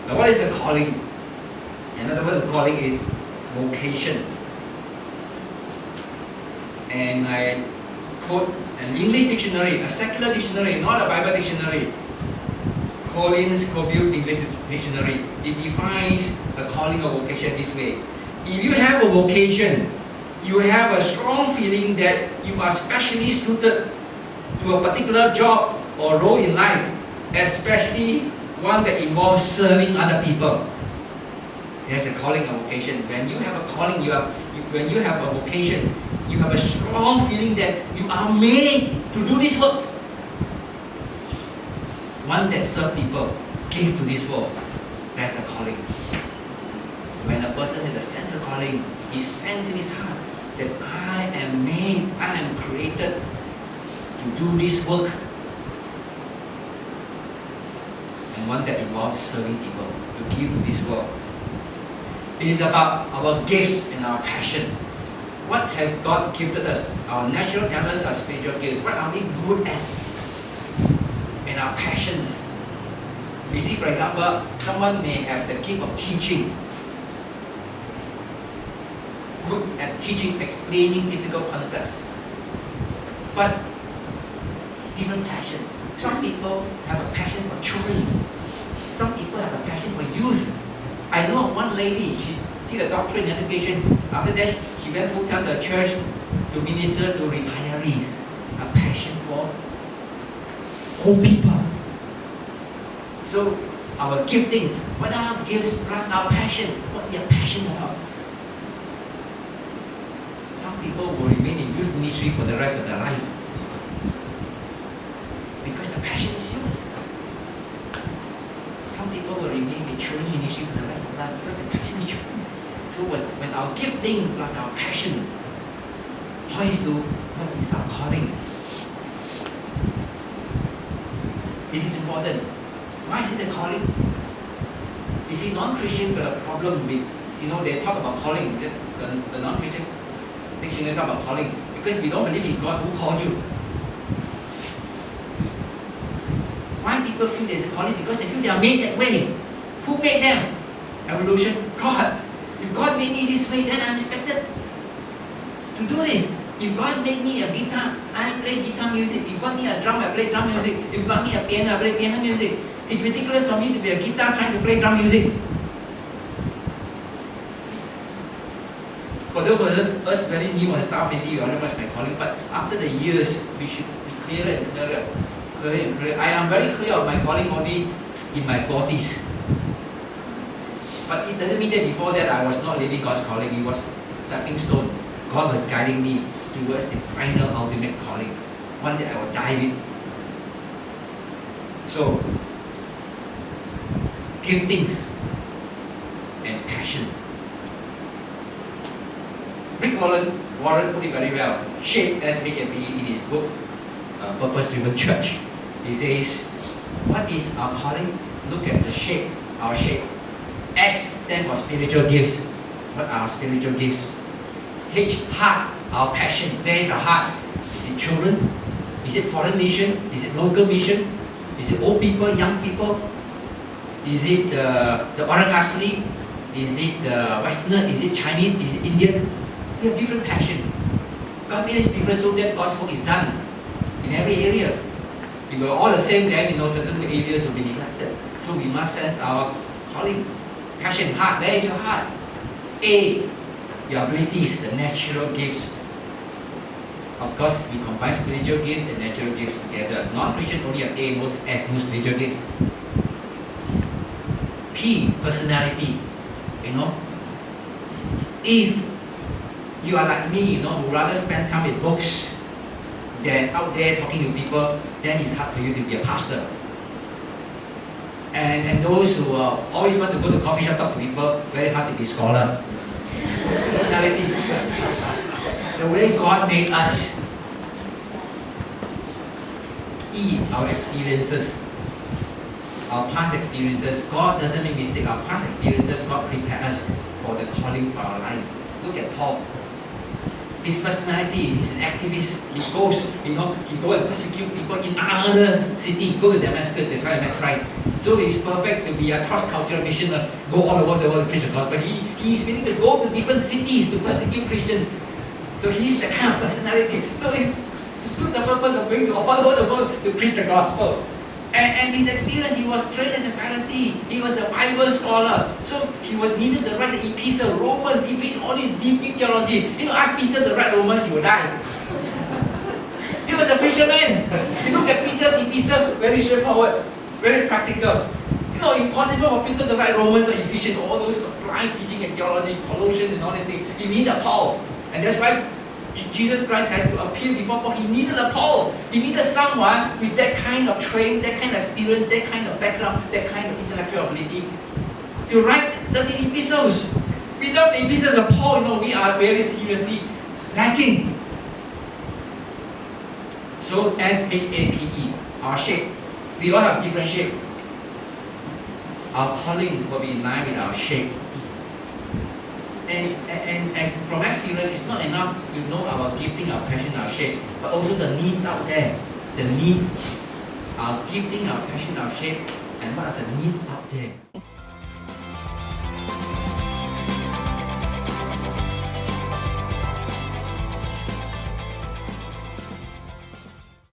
Now what is a calling? Another word of calling is vocation. And I quote an English dictionary, a secular dictionary, not a Bible dictionary. Collins Corbute English Dictionary. It defines a calling or vocation this way. If you have a vocation, you have a strong feeling that you are specially suited to a particular job or role in life, especially one that involves serving other people. There's a calling or vocation. When you have a calling, when you have a vocation, you have a strong feeling that you are made to do this work. One that serves people, give to this world. That's a calling. When a person has a sense of calling, he senses in his heart that I am made, I am created to do this work. And one that involves serving people, to give to this world. It is about our gifts and our passion. What has God gifted us? Our natural talents, our spiritual gifts. What are we good at? And our passions. You see, for example, someone may have the gift of teaching. Good at teaching, explaining difficult concepts. But different passion. Some people have a passion for children. Some people have a passion for youth. I know of one lady, she did a doctorate in education. After that, she went full-time to the church to minister to retirees. A passion for old people. So, our giftings, what are our gifts plus our passion? What we are passionate about. Some people will remain in youth ministry for the rest of their life. Because the passion is youth. Some people will remain in children ministry for the rest of their life because the passion is children. So when our gifting plus our passion points to what is our calling, it is important. Why is it a calling? You see, non-Christian got a problem with, they talk about calling, the non-Christian they talk about calling, because we don't believe in God who called you. Why people feel there's a calling? Because they feel they are made that way. Who made them? Evolution? God. If God made me this way, then I'm expected to do this. If God made me a guitar, I play guitar music. If God made me a drum, I play drum music. If God made me a piano, I play piano music. It's ridiculous for me to be a guitar trying to play drum music. For those of us very new on staff, maybe you don't know what's my calling, but after the years, we should be clearer and clearer. I am very clear of my calling only in my 40s. But it doesn't mean that before that I was not living God's calling. It was stepping stone. God was guiding me towards the final ultimate calling, one that I will dive in. So, giftings and passion. Rick Warren put it very well. Shape, S-H-A-P-E, in his book, Purpose-Driven Church. He says, what is our calling? Look at the shape, our shape. S stands for spiritual gifts. What are our spiritual gifts? H, heart, our passion. Where is our heart? Is it children? Is it foreign mission? Is it local mission? Is it old people, young people? Is it the Orang Asli? Is it Westerner? Is it Chinese? Is it Indian? We have different passion. God made us different so that God's work is done in every area. If we're all the same, then certain areas will be neglected. So we must sense our calling. Passion, heart. Where is your heart? A, your abilities, the natural gifts. Of course, we combine spiritual gifts and natural gifts together. Non-Christian only have A, no S, no spiritual gifts. P, personality. If you are like me, who rather spend time with books than out there talking to people, then it's hard for you to be a pastor. And those who always want to go to coffee shop, talk to people, very hard to be a scholar. Personality. The way God made us. E, our experiences. Our past experiences. God doesn't make mistakes. Our past experiences, God prepared us for the calling for our life. Look at Paul. his personality, he's an activist. He goes, he go and persecute people in another city. Go to Damascus, that's why I met Christ. So he's perfect to be a cross-cultural missioner, go all over the world to preach the gospel. He's willing to go to different cities to persecute Christians. So he's the kind of personality. So he's suit the purpose of going to all over the world to preach the gospel. And his experience, he was trained as a Pharisee. He was a Bible scholar. So he was needed to write the epistle, Romans, Ephesians, all this deep theology. Ask Peter to write Romans, he would die. He was a fisherman. You look at Peter's epistle, very straightforward, very practical. Impossible for Peter to write Romans or Ephesians, all those sublime teaching and theology, Colossians and all these things. He needed Paul. And that's why Jesus Christ had to appear before Paul. He needed a Paul. He needed someone with that kind of training, that kind of experience, that kind of background, that kind of intellectual ability to write the epistles. Without the epistles of Paul, we are very seriously lacking. So SHAPE, our shape. We all have different shape. Our calling will be in line with our shape. And as from experience, it's not enough to know our gifting, our passion, our shape, but also the needs out there. The needs, our gifting, our passion, our shape, and what are the needs out there.